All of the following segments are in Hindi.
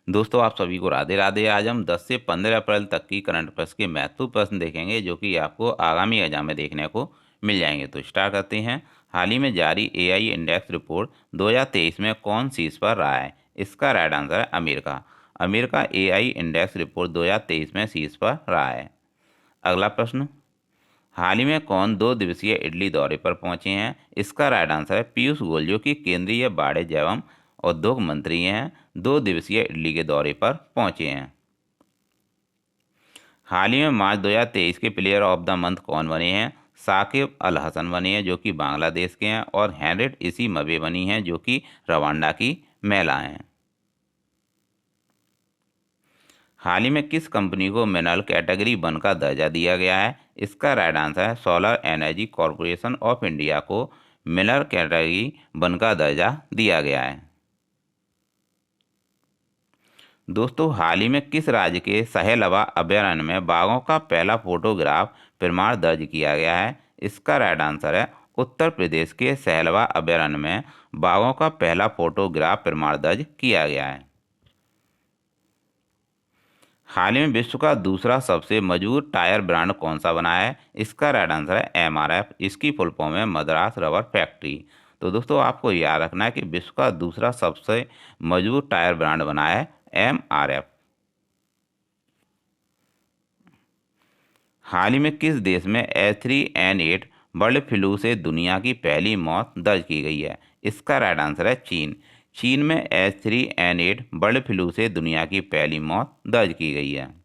दोस्तों आप सभी को राधे राधे। आज हम 10 से 15 अप्रैल तक की करंट अफेयर्स के महत्वपूर्ण प्रश्न देखेंगे जो कि आपको आगामी एग्जाम में देखने को मिल जाएंगे। तो स्टार्ट करते हैं। हाल ही में जारी एआई इंडेक्स रिपोर्ट 2023 में कौन शीर्ष पर रहा है? इसका राइट आंसर है America. America AI index report 2023 में शीर्ष पर रहा है। अगला प्रश्न, हाल ही में कौन 2 दिवसीय इटली दौरे पर पहुंचे हैं? इसका राइट आंसर है पीयूष गोयल, जो कि केंद्रीय वाणिज्य एवं उद्योग मंत्री हैं। 2 दिवसीय इटली के दौरे पर पहुंचे हैं। हाल ही में मार्च 2023 के प्लेयर ऑफ द मंथ कौन बने हैं? साकिब अल हसन बने हैं, जो कि बांग्लादेश के हैं, और हैरियट इसी मबे बनी हैं, जो कि रवांडा की महिला हैं। हाल ही में किस कंपनी को मिनरल कैटेगरी 1 का दर्जा दिया गया है? इसका राइट आंसर है solar energy corporation of India को मिनरल कैटेगरी 1 का दर्जा दिया गया है। दोस्तों हाल ही में किस राज्य के सहेलवा अभयारण्य में बाघों का पहला फोटोग्राफ प्रमाण दर्ज किया गया है? इसका राइट आंसर है उत्तर प्रदेश के सहेलवा अभयारण्य में बाघों का पहला फोटोग्राफ प्रमाण दर्ज किया गया है। हाल ही में विश्व का दूसरा सबसे मजबूत टायर ब्रांड कौन सा बना है? इसका राइट आंसर है एमआरएफ। इसकी फुल फॉर्म है मद्रास रबर फैक्ट्री। तो दोस्तों आपको याद रखना है कि विश्व का दूसरा सबसे मजबूत टायर ब्रांड बना है एमआरएफ। हाल ही में किस देश में H3N8 बर्ड फ्लू से दुनिया की पहली मौत दर्ज की गई है? इसका राइट आंसर है चीन। चीन में H3N8 बर्ड फ्लू से दुनिया की पहली मौत दर्ज की गई है।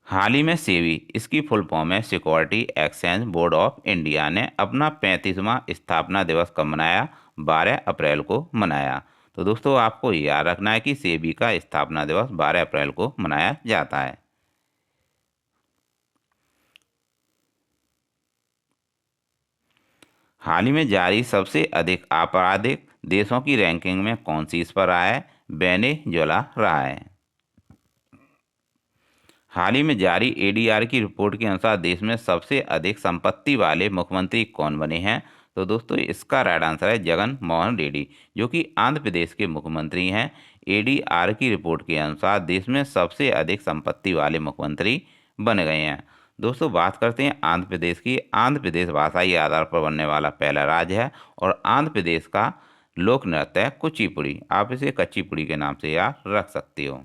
हाल ही में सेबी, इसकी फुल फॉर्म है security exchange board of India, ने अपना 35वां स्थापना दिवस कब मनाया? 12 अप्रैल को मनाया। तो दोस्तों आपको याद रखना है कि सेबी का स्थापना दिवस 12 अप्रैल को मनाया जाता है। हाल ही में जारी सबसे अधिक आपराधिक देशों की रैंकिंग में कौन सी इस पर रहा है? वेनेजुएला रहा है। हाल ही में जारी एडीआर की रिपोर्ट के अनुसार देश में सबसे अधिक संपत्ति वाले मुख्यमंत्री कौन बने हैं? तो दोस्तों इसका राइट आंसर है जगन मोहन रेड्डी, जो कि आंध्र प्रदेश के मुख्यमंत्री हैं। एडीआर की रिपोर्ट के अनुसार देश में सबसे अधिक संपत्ति वाले मुख्यमंत्री बन गए हैं। दोस्तों बात करते हैं आंध्र प्रदेश की। आंध्र प्रदेश भाषाई आधार पर बनने वाला पहला राज्य है और आंध्र प्रदेश का लोक नृत्य है कुचिपुड़ी। आप इसे कच्चीपुड़ी के नाम से याद रख सकते हो।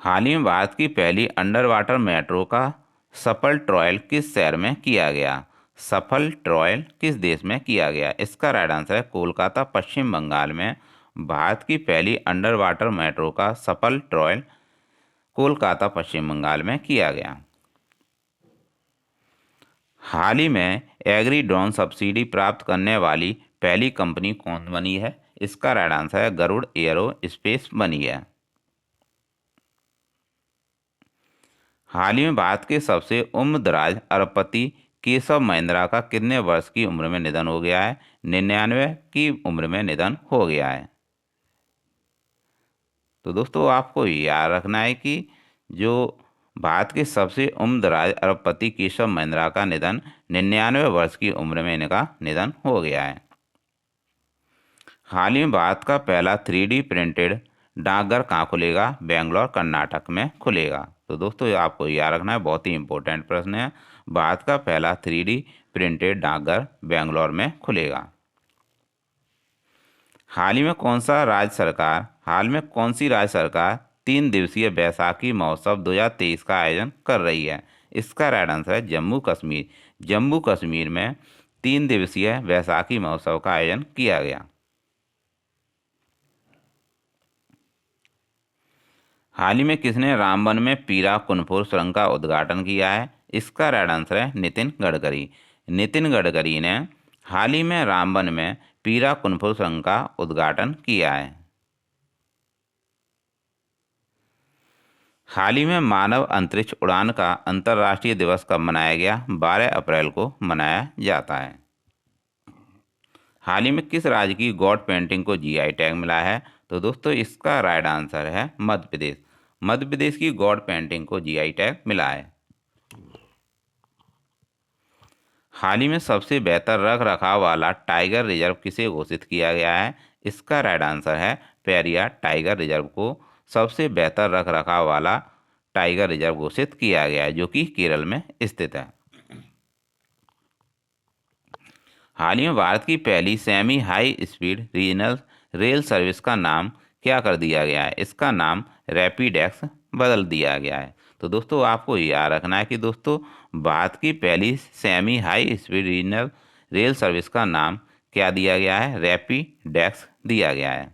हाल ही में भारत की पहली अंडर वाटर मेट्रो का सफल ट्रायल किस शहर में किया गया? सफल ट्रायल किस देश में किया गया? इसका राइट आंसर है कोलकाता, पश्चिम बंगाल में भारत की पहली अंडर वाटर मेट्रो का सफल ट्रायल कोलकाता, पश्चिम बंगाल में किया गया। हाल ही में एग्री ड्रोन सब्सिडी प्राप्त करने वाली पहली कंपनी कौन बनी है? इसका राइट आंसर है गरुड़ एयरो स्पेस बनी है। हाल ही में भारत के सबसे उम्रदराज अरबपति केशव महिंद्रा का कितने वर्ष की उम्र में निधन हो गया है? 99 की उम्र में निधन हो गया है। तो दोस्तों आपको याद रखना है कि जो भारत के सबसे उम्रदराज अरबपति केशव महिंद्रा का निधन 99 वर्ष की उम्र में इनका निधन हो गया है। हाल ही में भारत का पहला 3D प्रिंटेड डाकघर कहाँ खुलेगा? बेंगलोर, कर्नाटक में खुलेगा। तो दोस्तों ये आपको याद रखना है, बहुत ही इंपॉर्टेंट प्रश्न है। भारत का पहला 3D प्रिंटेड डाकघर बेंगलोर में खुलेगा। हाल में कौन सी राज्य सरकार 3 दिवसीय बैसाखी महोत्सव 2023 का आयोजन कर रही है? इसका राइट आंसर है जम्मू कश्मीर। जम्मू कश्मीर में 3 दिवसीय बैसाखी महोत्सव का आयोजन किया गया। हाल ही में किसने रामबन में पीरा कुनपुर सुरंग का उद्घाटन किया है? इसका राइट आंसर है नितिन गडकरी। नितिन गडकरी ने हाल ही में रामबन में पीरा कुनपुर सुरंग का उद्घाटन किया है। हाल ही में मानव अंतरिक्ष उड़ान का अंतर्राष्ट्रीय दिवस कब मनाया गया? 12 अप्रैल को मनाया जाता है। हाल ही में किस राज्य की गॉड पेंटिंग को जीआई टैग मिला है? तो दोस्तों इसका राइट आंसर है मध्य प्रदेश। मध्य प्रदेश की गॉड पेंटिंग को जीआई टैग मिला है। हाल ही में सबसे बेहतर रख रखाव वाला टाइगर रिजर्व किसे घोषित किया गया है? इसका राइट आंसर है पेरियार टाइगर रिजर्व को सबसे बेहतर रख रखाव वाला टाइगर रिजर्व घोषित किया गया है, जो कि केरल में स्थित है। हाल ही में भारत की पहली semi high speed regional rail service का नाम क्या कर दिया गया है? इसका नाम रैपिड एक्स बदल दिया गया है। तो दोस्तों आपको याद रखना है कि दोस्तों भारत की पहली semi high speed regional rail service का नाम क्या दिया गया है? रैपिड एक्स दिया गया है।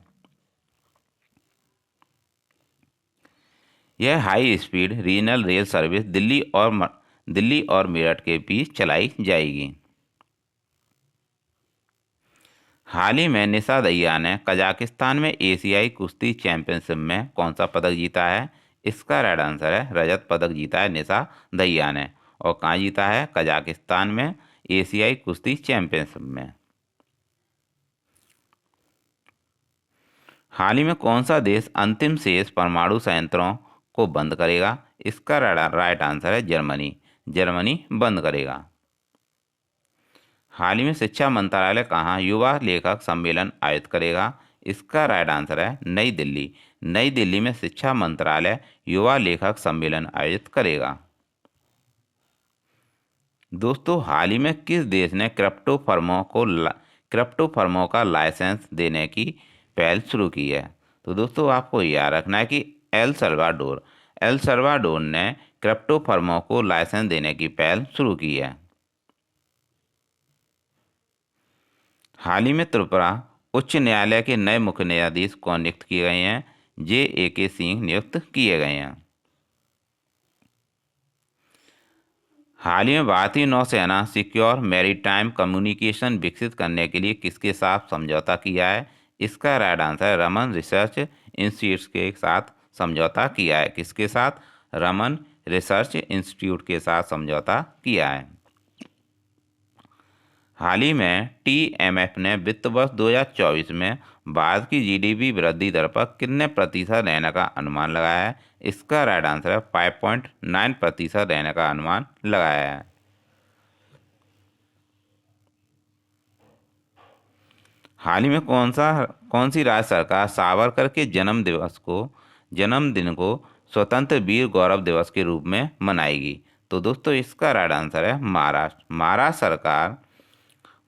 यह high speed regional rail service Delhi और मेरठ के बीच चलाई जाएगी। हाल ही में निशा दहिया ने कजाकिस्तान में एशियाई कुश्ती चैंपियनशिप में कौन सा पदक जीता है? इसका राइट आंसर है रजत पदक जीता है निशा दहिया ने। और कहाँ जीता है? कजाकिस्तान में एशियाई कुश्ती चैंपियनशिप में। हाल ही में कौन सा देश अंतिम शेष परमाणु संयंत्रों को बंद करेगा? इसका राइट आंसर है जर्मनी। जर्मनी बंद करेगा। हाल ही में शिक्षा मंत्रालय कहाँ युवा लेखक सम्मेलन आयोजित करेगा? इसका राइट आंसर है नई दिल्ली। नई दिल्ली में शिक्षा मंत्रालय युवा लेखक सम्मेलन आयोजित करेगा। दोस्तों हाल ही में किस देश ने क्रिप्टो फर्मों का लाइसेंस देने की पहल शुरू की है? तो दोस्तों आपको याद रखना है कि एल सल्वाडोर ने क्रिप्टो फर्मों को लाइसेंस देने की पहल शुरू की है। हाल ही में त्रिपुरा उच्च न्यायालय के नए मुख्य न्यायाधीश कौन नियुक्त किए गए हैं? JAK सिंह नियुक्त किए गए हैं। हाल ही में भारतीय नौसेना सिक्योर मैरीटाइम कम्युनिकेशन विकसित करने के लिए किसके साथ समझौता किया है? इसका राइट आंसर है रमन रिसर्च इंस्टीट्यूट के साथ समझौता किया है। किसके साथ? रमन रिसर्च इंस्टीट्यूट के साथ समझौता किया है। हाल ही में TMF ने वित्त वर्ष 2024 में भारत की GDP वृद्धि दर पर कितने प्रतिशत रहने का अनुमान लगाया है? इसका राइट आंसर है 5.9% रहने का अनुमान लगाया है। हाल ही में कौन सी राज्य सरकार सावरकर के जन्मदिन को स्वतंत्र वीर गौरव दिवस के रूप में मनाएगी? तो दोस्तों इसका राइट आंसर है महाराष्ट्र।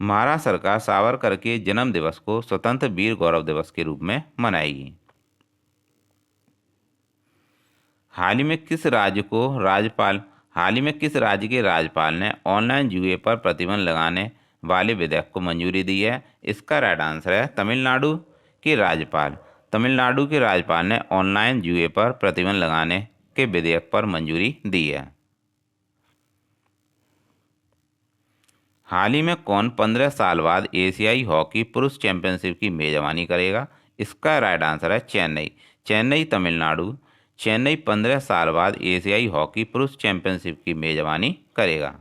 महाराष्ट्र सरकार सावरकर के जन्म दिवस को स्वतंत्र वीर गौरव दिवस के रूप में मनाएगी। हाल ही में किस राज्य के राज्यपाल ने ऑनलाइन जुए पर प्रतिबंध लगाने वाले विधेयक को मंजूरी दी है? इसका राइट आंसर है तमिलनाडु के राज्यपाल। तमिलनाडु के राज्यपाल ने ऑनलाइन जुए पर प्रतिबंध लगाने के विधेयक पर मंजूरी दी है। हाल ही में कौन 15 साल बाद एशियाई हॉकी पुरुष चैंपियनशिप की मेजबानी करेगा? इसका राइट आंसर है चेन्नई 15 साल बाद एशियाई हॉकी पुरुष चैंपियनशिप की मेजबानी करेगा।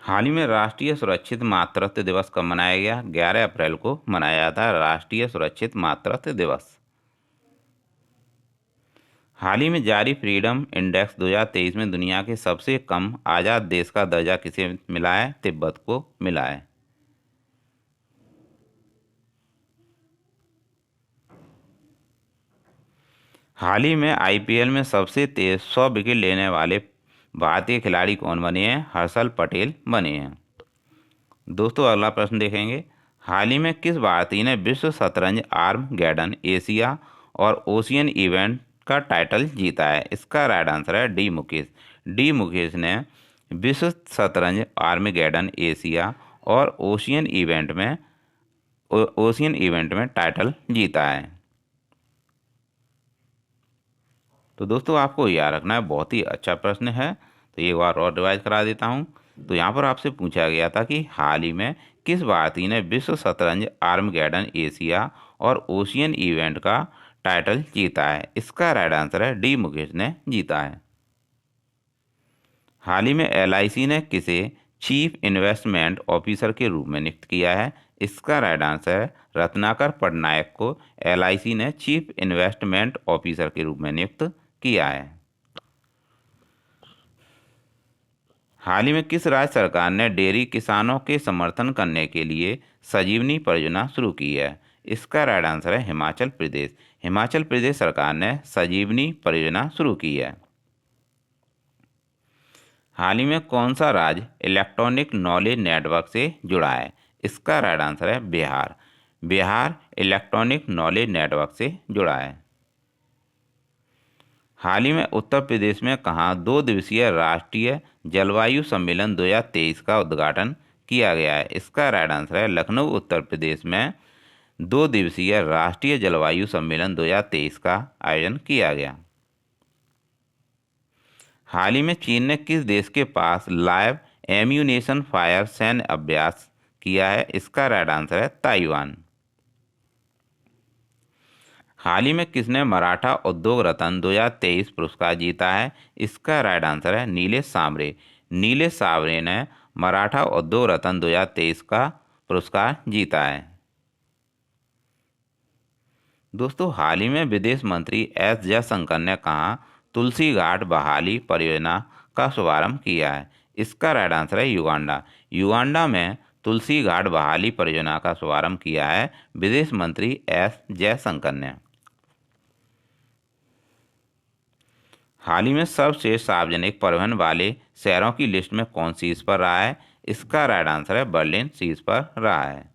हाल ही में राष्ट्रीय सुरक्षित मातृत्व दिवस कब मनाया गया? 11 अप्रैल को मनाया जाता है राष्ट्रीय सुरक्षित मातृत्व दिवस। हाल ही में जारी फ्रीडम इंडेक्स 2023 में दुनिया के सबसे कम आज़ाद देश का दर्जा किसे मिला है? तिब्बत को मिला है। हाल ही में IPL में सबसे तेज 100 विकेट लेने वाले भारतीय खिलाड़ी कौन बने हैं? हर्षल पटेल बने हैं। दोस्तों अगला प्रश्न देखेंगे। हाल ही में किस भारतीय ने विश्व शतरंज आर्मगेडन एशिया और ओशियन इवेंट का टाइटल जीता है? इसका राइट आंसर है डी मुकेश ने विश्व शतरंज आर्मगेडन एशिया और ओशियन इवेंट में टाइटल जीता है। तो दोस्तों आपको याद रखना है बहुत ही अच्छा प्रश्न है। तो एक बार और रिवाइज करा देता हूँ। तो यहाँ पर आपसे पूछा गया था कि हाल ही में किस भारतीय ने विश्व शतरंज आर्मगेडन एशिया और ओशियन इवेंट का टाइटल जीता है? इसका राइट आंसर है डी मुकेश ने जीता है। हाल ही में LIC ने किसे चीफ इन्वेस्टमेंट ऑफिसर के रूप में नियुक्त किया है? इसका राइट आंसर है रत्नाकर पटनायक को LIC ने चीफ इन्वेस्टमेंट ऑफिसर के रूप में नियुक्त किया है। हाल ही में किस राज्य सरकार ने डेयरी किसानों के समर्थन करने के लिए संजीवनी परियोजना शुरू की है? इसका राइट आंसर है हिमाचल प्रदेश। हिमाचल प्रदेश सरकार ने संजीवनी परियोजना शुरू की है। हाल ही में कौन सा राज्य इलेक्ट्रॉनिक नॉलेज नेटवर्क से जुड़ा है? इसका राइट आंसर है Bihar. Bihar electronic knowledge network से जुड़ा है। हाल ही में उत्तर प्रदेश में कहाँ 2 दिवसीय राष्ट्रीय जलवायु सम्मेलन 2023 का उद्घाटन किया गया है? इसका राइट आंसर है लखनऊ उत्तर प्रदेश में 2 दिवसीय राष्ट्रीय जलवायु सम्मेलन 2023 का आयोजन किया गया। हाल ही में चीन ने किस देश के पास लाइव एम्यूनेशन फायर सैन्य अभ्यास किया है? इसका राइट आंसर है ताइवान। हाल ही में किसने मराठा उद्योग रत्न 2023 पुरस्कार जीता है? इसका राइट आंसर है नीलेश सांवरे। नीलेश सांवरे ने मराठा उद्योग रत्न 2023 का पुरस्कार जीता है। दोस्तों, हाल ही में विदेश मंत्री एस जयशंकर ने कहा तुलसी घाट बहाली परियोजना का शुभारंभ किया है? इसका राइट आंसर है युगांडा। युगांडा में तुलसी घाट बहाली परियोजना का शुभारंभ किया है विदेश मंत्री एस जयशंकर ने। हाल ही में सबसे सार्वजनिक परिवहन वाले शहरों की लिस्ट में कौन शीर्ष पर रहा है? इसका राइट आंसर है बर्लिन शीर्ष पर रहा है।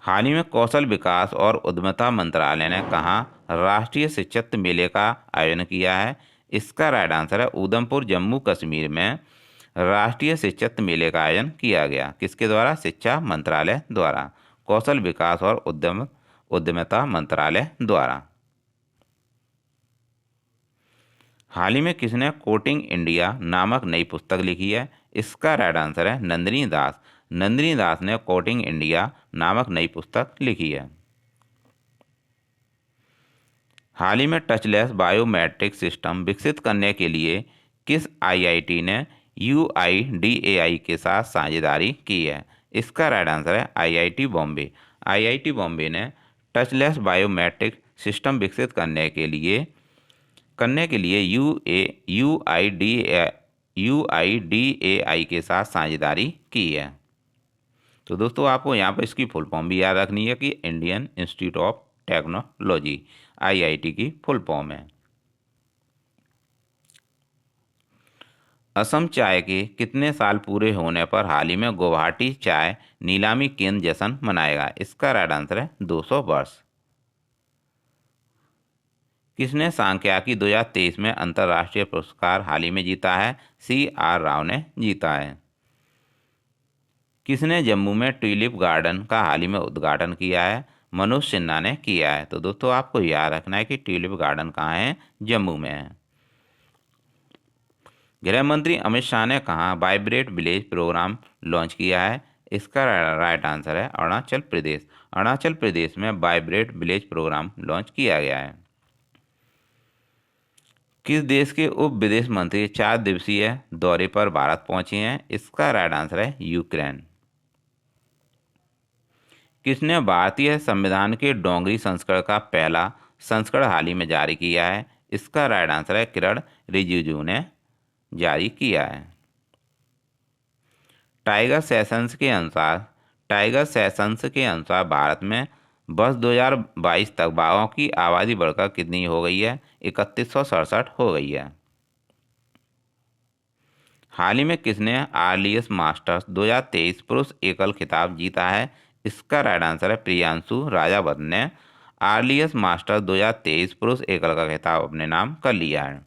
हाल ही में कौशल विकास और उद्यमिता मंत्रालय ने कहाँ राष्ट्रीय शिक्षक मेले का आयोजन किया है? इसका राइट आंसर है उधमपुर जम्मू कश्मीर में राष्ट्रीय शिक्षक मेले का आयोजन किया गया। किसके द्वारा? शिक्षा मंत्रालय द्वारा, कौशल विकास और उद्यमिता मंत्रालय द्वारा। हाल ही में किसने कोडिंग इंडिया नामक नई पुस्तक लिखी है? इसका राइट आंसर है नंदिनी दास। नंदिनी दास ने कोडिंग इंडिया नामक नई पुस्तक लिखी है। हाल ही में टचलेस बायोमेट्रिक सिस्टम विकसित करने के लिए किस आईआईटी ने यूआईडीएआई के साथ साझेदारी की है? इसका राइट आंसर है आईआईटी बॉम्बे। आईआईटी बॉम्बे ने टचलेस बायोमेट्रिक सिस्टम विकसित करने के लिए यूआईडीएआई के साथ साझेदारी की है। तो दोस्तों, आपको यहाँ पर इसकी फुल फॉर्म भी याद रखनी है कि Indian institute of technology, IIT की फुल फॉर्म है। असम चाय के कितने साल पूरे होने पर हाल ही में गुवाहाटी चाय नीलामी केंद्र जश्न मनाएगा? इसका राइट आंसर है 200 वर्ष। किसने सांख्यिकी 2023 में अंतर्राष्ट्रीय पुरस्कार हाल ही में जीता है? CR राव ने जीता है। किसने जम्मू में ट्यूलिप गार्डन का हाल ही में उद्घाटन किया है? मनोज सिन्हा ने किया है। तो दोस्तों, आपको याद रखना है कि ट्यूलिप गार्डन कहाँ है? जम्मू में है। गृह मंत्री अमित शाह ने कहा वाइब्रेट विलेज प्रोग्राम लॉन्च किया है? इसका राइट आंसर है अरुणाचल प्रदेश। अरुणाचल प्रदेश में वाइब्रेट विलेज प्रोग्राम लॉन्च किया गया है। किस देश के उप विदेश मंत्री 4 दिवसीय दौरे पर भारत पहुंचे हैं? इसका राइट आंसर है यूक्रेन। किसने भारतीय संविधान के डोंगरी संस्करण का पहला संस्करण हाल ही में जारी किया है? इसका राइट आंसर है किरण रिजिजू ने जारी किया है। टाइगर सेशंस के अनुसार भारत में वर्ष 2022 तक बाघों की आबादी बढ़कर कितनी हो गई है? 3167 हो गई है। हाल ही में किसने आरलीएस मास्टर्स 2023 पुरुष एकल खिताब जीता है? इसका राइट आंसर है प्रियांशु राजावत ने आरलीएस मास्टर्स 2023 पुरुष एकल का खिताब अपने नाम कर लिया है।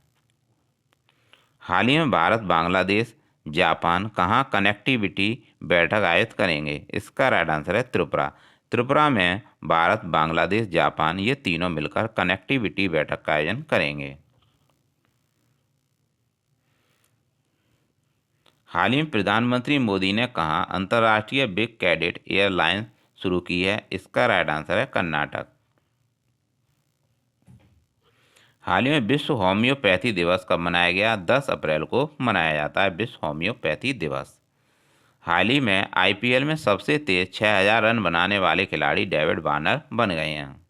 हाल ही में भारत बांग्लादेश जापान कहाँ कनेक्टिविटी बैठक आयोजित करेंगे? इसका राइट आंसर है त्रिपुरा। त्रिपुरा में भारत बांग्लादेश जापान ये तीनों मिलकर कनेक्टिविटी बैठक का आयोजन करेंगे। हाल ही में प्रधानमंत्री मोदी ने कहा अंतर्राष्ट्रीय बिग कैडेट एयरलाइंस शुरू की है? इसका राइट आंसर है कर्नाटक। हाल ही में विश्व होम्योपैथी दिवस कब मनाया गया? 10 अप्रैल को मनाया जाता है विश्व होम्योपैथी दिवस। हाल ही में आईपीएल में सबसे तेज 6000 रन बनाने वाले खिलाड़ी डेविड वार्नर बन गए हैं।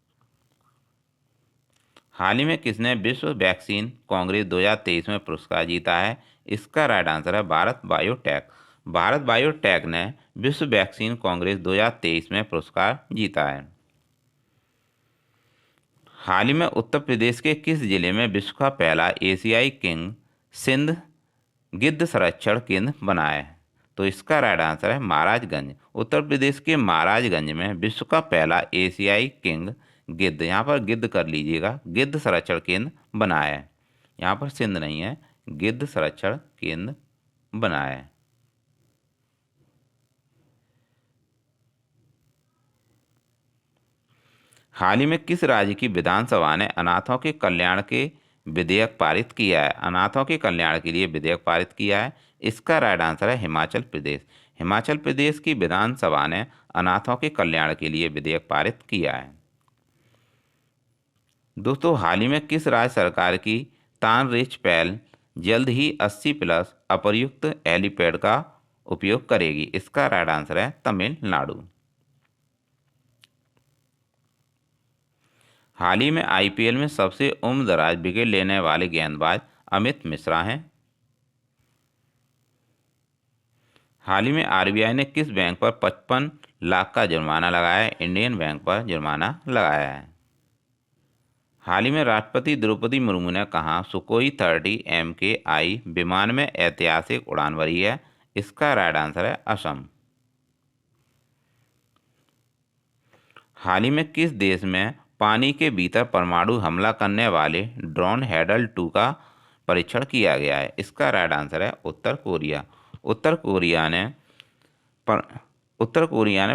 हाल ही में किसने विश्व वैक्सीन कांग्रेस 2023 में पुरस्कार जीता है? इसका राइट आंसर है भारत बायोटेक। भारत बायोटेक ने विश्व वैक्सीन कांग्रेस 2023 में पुरस्कार जीता है। हाल ही में उत्तर प्रदेश के किस जिले में विश्व का पहला एशियाई किंग सिंध गिद्ध संरक्षण केंद्र बना है? तो इसका राइट आंसर है महाराजगंज। उत्तर प्रदेश के महाराजगंज में विश्व का पहला एशियाई किंग गिद्ध, यहाँ पर गिद्ध कर लीजिएगा, गिद्ध संरक्षण केंद्र बना है। यहाँ पर सिंध नहीं है, गिद्ध संरक्षण केंद्र बना है। हाल ही में किस राज्य की विधानसभा ने अनाथों के कल्याण के विधेयक पारित किया है? अनाथों के कल्याण के लिए विधेयक पारित किया है। इसका राइट आंसर है हिमाचल प्रदेश। हिमाचल प्रदेश की विधानसभा ने अनाथों के कल्याण के लिए विधेयक पारित किया है। दोस्तों, हाल ही में किस राज्य सरकार की तानरेच पहल जल्द ही 80+ अप्रयुक्त हेलीपैड का उपयोग करेगी? इसका राइट आंसर है तमिलनाडु। हाल ही में आईपीएल में सबसे उम्रदराज विकेट लेने वाले गेंदबाज अमित मिश्रा हैं। हाल ही में आरबीआई ने किस बैंक पर 55 लाख का जुर्माना लगाया है? इंडियन बैंक पर जुर्माना लगाया है। हाल ही में राष्ट्रपति द्रौपदी मुर्मू ने कहा सुकोई 30 MKI विमान में ऐतिहासिक उड़ान भरी है? इसका राइट आंसर है असम। हाल ही में किस देश में पानी के भीतर परमाणु हमला करने वाले ड्रोन हैडल 2 का परीक्षण किया गया है? इसका राइट आंसर है उत्तर कोरिया। उत्तर कोरिया ने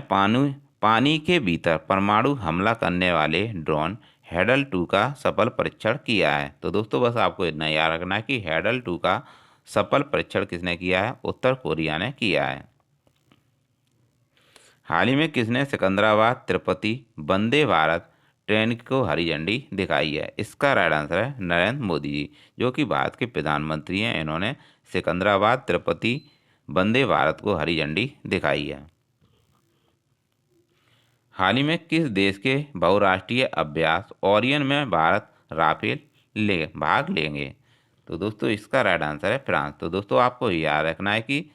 पानी के भीतर परमाणु हमला करने वाले ड्रोन हैडल 2 का सफल परीक्षण किया है। तो दोस्तों, बस आपको इतना याद रखना है कि हैडल 2 का सफल परीक्षण किसने किया है? उत्तर कोरिया ने किया है। हाल ही में किसने सिकंदराबाद तिरुपति वंदे भारत ट्रेन को हरी झंडी दिखाई है? इसका राइट आंसर है नरेंद्र मोदी जी, जो कि भारत के प्रधानमंत्री हैं। इन्होंने सिकंदराबाद तिरुपति वंदे भारत को हरी झंडी दिखाई है। हाल ही में किस देश के बहुराष्ट्रीय अभ्यास ओरियन में भारत राफेल भाग लेंगे? तो दोस्तों, इसका राइट आंसर है फ्रांस। तो दोस्तों, आपको याद रखना है कि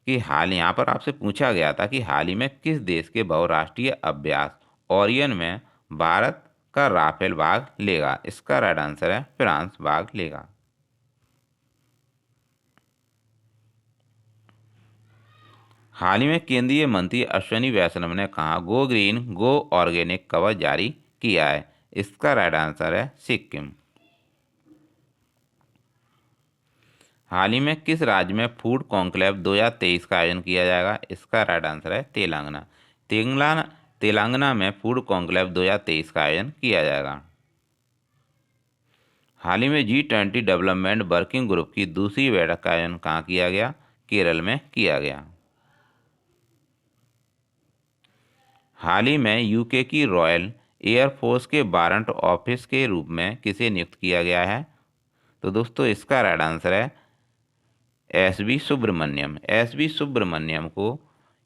यहाँ पर आपसे पूछा गया था कि हाल ही में किस देश के बहुराष्ट्रीय अभ्यास ओरियन में भारत का राफेल भाग लेगा? इसका राइट आंसर है फ्रांस भाग लेगा। हाल ही में केंद्रीय मंत्री अश्विनी वैष्णव ने कहा गो ग्रीन गो ऑर्गेनिक कवच जारी किया है? इसका राइट आंसर है सिक्किम। हाल ही में किस राज्य में फूड कॉन्क्लेव 2023 का आयोजन किया जाएगा? इसका राइट आंसर है तेलंगाना में फूड कॉन्क्लेव 2023 का आयोजन किया जाएगा। हाल ही में G20 डेवलपमेंट वर्किंग ग्रुप की दूसरी बैठक का आयोजन कहाँ किया गया? केरल में किया गया। हाल ही में यूके की रॉयल एयरफोर्स के वारंट ऑफिस के रूप में किसे नियुक्त किया गया है? तो दोस्तों, इसका राइट आंसर है एसवी सुब्रमण्यम। एसवी सुब्रमण्यम को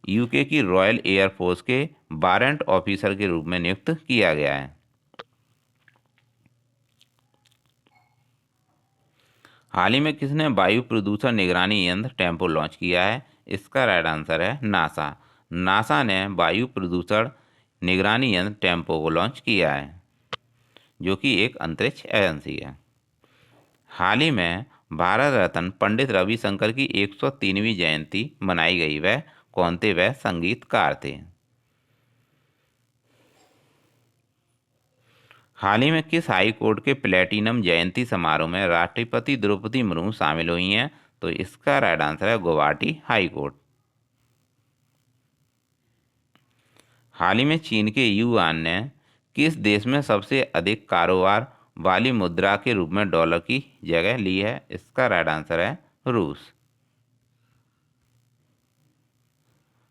यूके की रॉयल एयरफोर्स के वारंट ऑफिसर के रूप में नियुक्त किया गया है। हाल ही में किसने वायु प्रदूषण निगरानी यंत्र टेम्पो लॉन्च किया है? इसका राइट आंसर है नासा। नासा ने वायु प्रदूषण निगरानी यंत्र टेम्पो को लॉन्च किया है, जो कि एक अंतरिक्ष एजेंसी है। हाल ही में भारत रत्न पंडित रविशंकर की 103वीं जयंती मनाई गई। वह कौन थे? वह संगीतकार थे। हाल ही में किस हाई कोर्ट के प्लेटिनम जयंती समारोह में राष्ट्रपति द्रौपदी मुर्मू शामिल हुई हैं? तो इसका राइट आंसर है गुवाहाटी हाई कोर्ट। हाल ही में चीन के युआन ने किस देश में सबसे अधिक कारोबार वाली मुद्रा के रूप में डॉलर की जगह ली है? इसका राइट आंसर है रूस।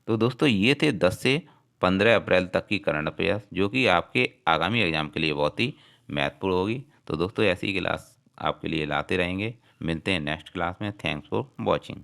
तो दोस्तों, ये थे 10 से 15 अप्रैल तक की करंट अफेयर्स, जो कि आपके आगामी एग्जाम के लिए बहुत ही महत्वपूर्ण होगी। तो दोस्तों, ऐसी क्लास आपके लिए लाते रहेंगे। मिलते हैं नेक्स्ट क्लास में। Thanks for watching.